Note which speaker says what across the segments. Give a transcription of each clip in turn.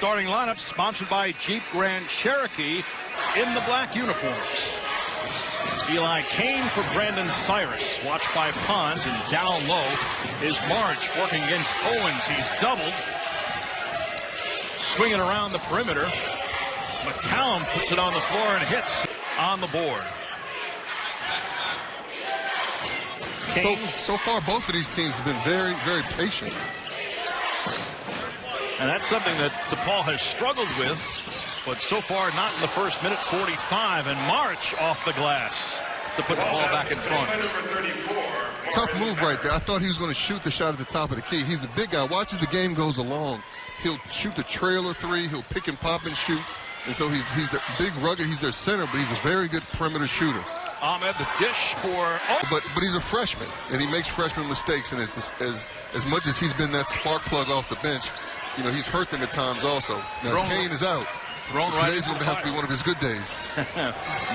Speaker 1: starting lineup sponsored by Jeep Grand Cherokee in the black uniforms. Eli Kane for Brandon Cyrus. Watched by Pons, and down low is Maric working against Owens. He's doubled. Swinging around the perimeter. McCallum puts it on the floor and hits on the board.
Speaker 2: So far, both of these teams have been very, very patient.
Speaker 1: And that's something that DePaul has struggled with, but so far not in the first minute. 45, and Maric off the glass to put the ball back in front.
Speaker 2: Tough move right there. I thought he was going to shoot the shot at the top of the key. He's a big guy. Watch as the game goes along. He'll shoot the trailer three. He'll pick and pop and shoot. And so he's the big rugged. He's their center, but he's a very good perimeter shooter.
Speaker 1: Ahmed the dish for.
Speaker 2: But he's a freshman, and he makes freshman mistakes. And as much as he's been that spark plug off the bench, you know, he's hurt them at times also. Now Kane is out. Today's going to have to be one of his good days.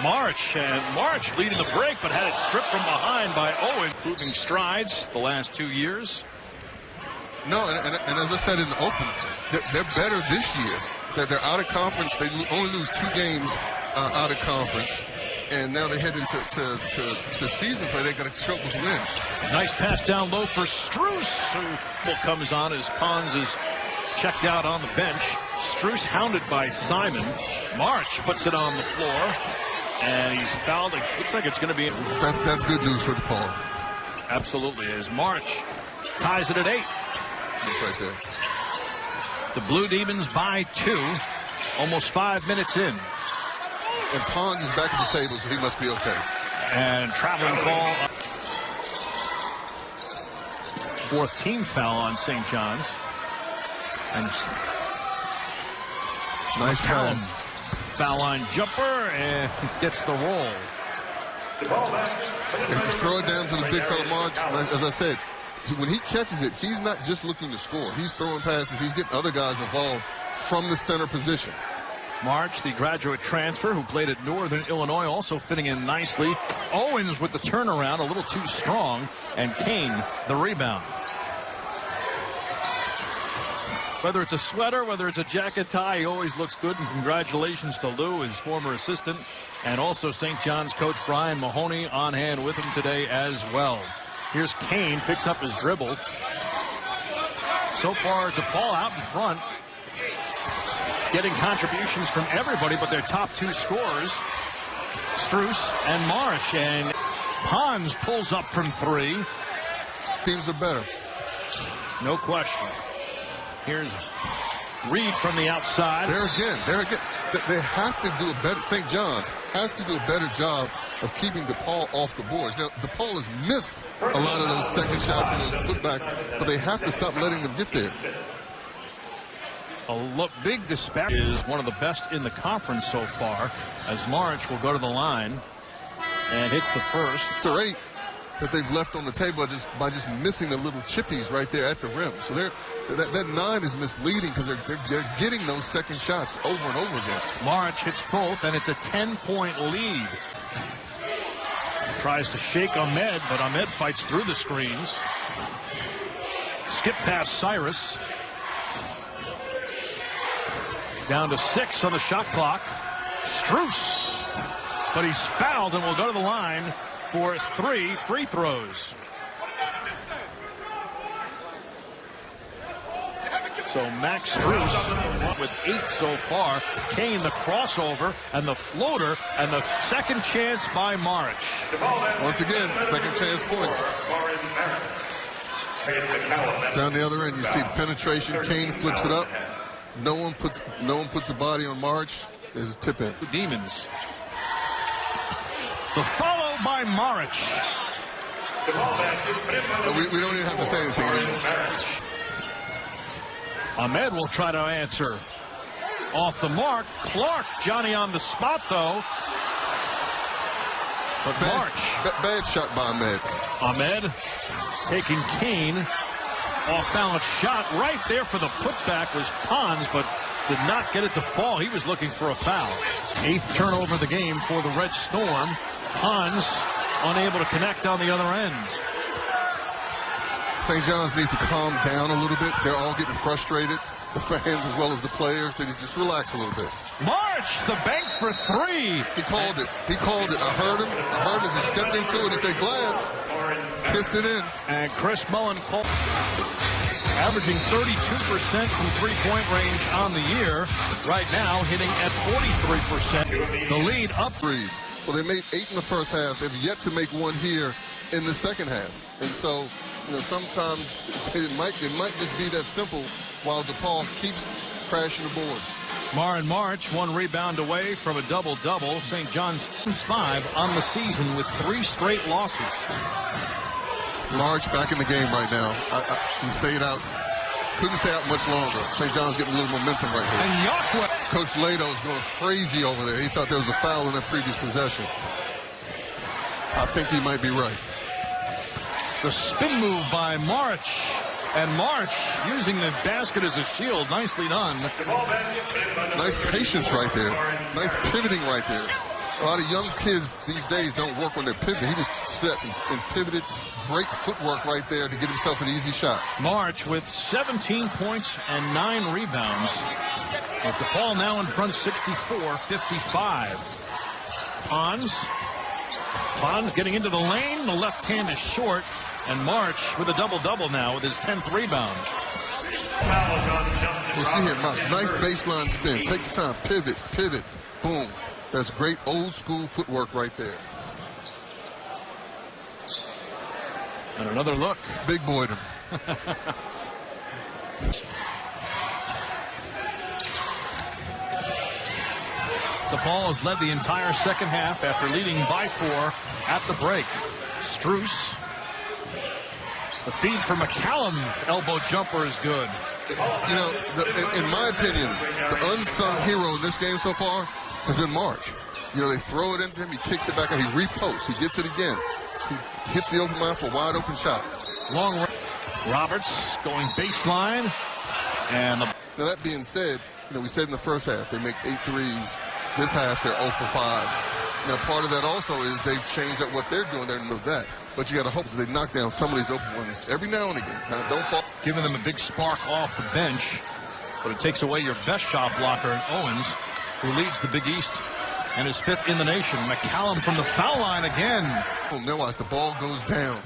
Speaker 1: Maric leading the break, but had it stripped from behind by Owen. Improving strides the last 2 years.
Speaker 2: No, and as I said in the open, they're better this year. They're out of conference. They only lose 2 games out of conference. And now they head into season play. They got to show with wins.
Speaker 1: Nice pass down low for Strus, who comes on as Pons is checked out on the bench. Strus hounded by Simon. Maric puts it on the floor, and he's fouled. It looks like it's going to be.
Speaker 2: That's good news for DePaul.
Speaker 1: Absolutely, as Maric ties it at 8.
Speaker 2: That's right there.
Speaker 1: The Blue Demons by 2, almost 5 minutes in.
Speaker 2: And Pons is back at the table, so he must be okay.
Speaker 1: And traveling call. 4th team foul on St. John's. And
Speaker 2: nice pass.
Speaker 1: Foul line jumper and gets the roll.
Speaker 2: And throw it down to the big fella Maric. As I said, when he catches it, he's not just looking to score. He's throwing passes. He's getting other guys involved from the center position.
Speaker 1: Maric, the graduate transfer who played at Northern Illinois, also fitting in nicely. Owens with the turnaround, a little too strong, and Kane the rebound. Whether it's a sweater, whether it's a jacket tie, he always looks good, and congratulations to Lou, his former assistant, and also St. John's coach Brian Mahoney on hand with him today as well. Here's Kane, picks up his dribble. So far, DePaul out in front, getting contributions from everybody but their top 2 scorers, Strus and Maric. And Pons pulls up from 3.
Speaker 2: Teams are better.
Speaker 1: No question. Here's Reed from the outside.
Speaker 2: There again. They have to do a better. St. John's has to do a better job of keeping DePaul off the boards. Now, DePaul has missed a lot of those second shots and those putbacks, but they have to stop letting them get there.
Speaker 1: A big disparity is one of the best in the conference so far, as Maric will go to the line and hits the first.
Speaker 2: 8 that they've left on the table by just missing the little chippies right there at the rim. So that 9 is misleading because they're getting those second shots over and over again.
Speaker 1: Maric hits both, and it's a 10-point lead. Tries to shake Ahmed, but Ahmed fights through the screens. Skip past Cyrus. Down to 6 on the shot clock. Strus. But he's fouled and will go to the line for 3 free throws. So Max Strus with 8 so far. Kane the crossover and the floater and the second chance by Maric.
Speaker 2: Once again, second chance points. Down the other end, you see the penetration. Kane flips it up. No one puts a body on Maric. There's a tip in.
Speaker 1: Demons. The follow by Maric.
Speaker 2: We don't even have to say anything anymore.
Speaker 1: Ahmed will try to answer. Off the mark. Clark, Johnny on the spot though. But Maric.
Speaker 2: Bad shot by Ahmed.
Speaker 1: Ahmed taking Kane. Off-balance shot right there for the putback was Pons, but did not get it to fall. He was looking for a foul. 8th turnover of the game for the Red Storm. Pons unable to connect on the other end.
Speaker 2: St. John's needs to calm down a little bit. They're all getting frustrated. the fans as well as the players that he's just relax a little bit.
Speaker 1: March, the bank for three.
Speaker 2: He called it. He called it. I heard him. I heard him as he stepped into it. He said, glass. Kissed it in.
Speaker 1: And Chris Mullen averaging 32% from three-point range on the year. Right now, hitting at 43%. The lead up.
Speaker 2: Threes. Well, they made 8 in the first half. They've yet to make one here in the second half. And so, sometimes it might just be that simple while DePaul keeps crashing the boards.
Speaker 1: Marin March, 1 rebound away from a double-double. St. John's 5 on the season with 3 straight losses.
Speaker 2: March back in the game right now. He stayed out. Couldn't stay out much longer. St. John's getting a little momentum right here.
Speaker 1: And Yaqua.
Speaker 2: Coach Lato's going crazy over there. He thought there was a foul in their previous possession. I think he might be right.
Speaker 1: The spin move by March. And March using the basket as a shield. Nicely done.
Speaker 2: Nice patience right there. Nice pivoting right there. A lot of young kids these days don't work when they're pivoting. He just set and pivoted. Great footwork right there to get himself an easy shot. March with 17 points and 9 rebounds. With DePaul now in front 64-55. Pons getting into the lane. The left hand is short. And March with a double-double now with his 10th rebound. We'll see here, nice baseline spin. Take your time. Pivot. Boom. That's great old-school footwork right there.
Speaker 1: And another look.
Speaker 2: Big boyed him.
Speaker 1: DePaul has led the entire second half after leading by 4 at the break. Strus. The feed for McCallum. Elbow jumper is good.
Speaker 2: In my opinion, the unsung hero in this game so far has been March. They throw it into him. He kicks it back out. He reposts. He gets it again. He hits the open man for a wide open shot.
Speaker 1: Long run. Roberts going baseline. And
Speaker 2: now that being said, we said in the first half they make 8 threes. This half they're 0 for 5. Now part of that also is they've changed up what they're doing. They're know that. But you got to hope that they knock down some of these open ones every now and again. Now don't fall.
Speaker 1: Giving them a big spark off the bench. But it takes away your best shot blocker in Owens, who leads the Big East and is 5th in the nation. McCallum from the foul line again.
Speaker 2: Now watch, the ball goes down.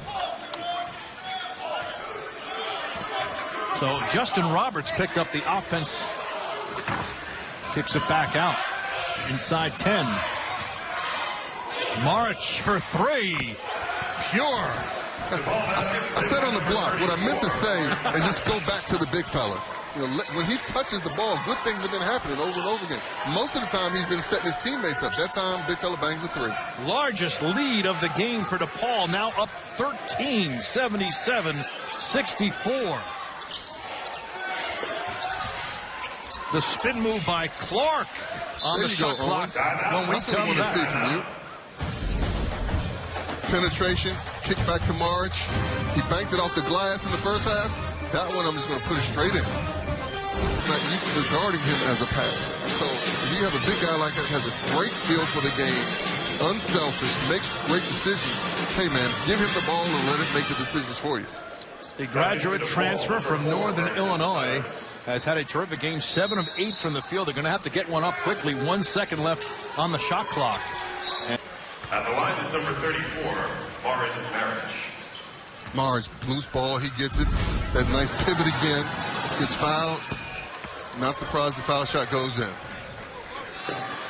Speaker 1: So Justin Roberts picked up the offense. Kicks it back out. Inside 10. March for 3. Pure.
Speaker 2: I said on the block, what I meant to say is just go back to the big fella. When he touches the ball, good things have been happening over and over again. Most of the time, he's been setting his teammates up. That time, big fella bangs a 3.
Speaker 1: Largest lead of the game for DePaul, now up 13, 77-64. The spin move by Clark on the shot clock. When we come back.
Speaker 2: See from you. Penetration, kick back to March. He banked it off the glass in the first half. That one I'm just going to put it straight in. It's not you regarding him as a passer. So if you have a big guy like that, has a great feel for the game, unselfish, makes great decisions. Hey man, give him the ball and let him make the decisions for you.
Speaker 1: The graduate transfer from Northern Illinois has had a terrific game. 7 of 8 from the field. They're going to have to get one up quickly. 1 second left on the shot clock.
Speaker 3: At the line is number 34, Maric.
Speaker 2: Maric, loose ball, he gets it. That nice pivot again. Gets fouled. Not surprised the foul shot goes in.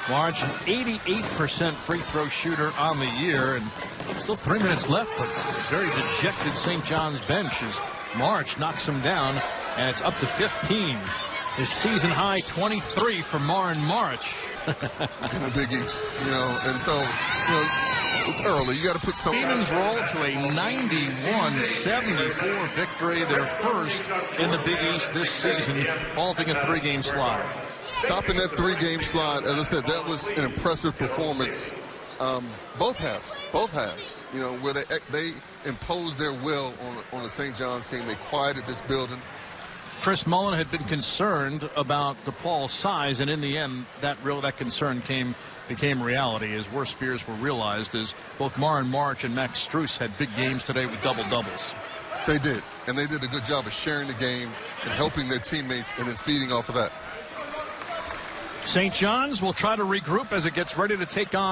Speaker 1: Maric, an 88% free throw shooter on the year, and still 3 minutes left, but very dejected St. John's bench as Maric knocks him down, and it's up to 15. His season high 23 for Marin Maric.
Speaker 2: In the Big East, and so, it's early. You got to put some.
Speaker 1: Stevens roll to a 91-74 victory, their first in the Big East this season, halting a 3-game slide.
Speaker 2: Stopping that 3-game slide, as I said, that was an impressive performance. Both halves, where they imposed their will on the St. John's team. They quieted this building.
Speaker 1: Chris Mullen had been concerned about DePaul's size, and in the end, that concern became reality as worst fears were realized as both Marin Maric and Max Strus had big games today with double-doubles.
Speaker 2: They did, and they did a good job of sharing the game and helping their teammates and then feeding off of that.
Speaker 1: St. John's will try to regroup as it gets ready to take on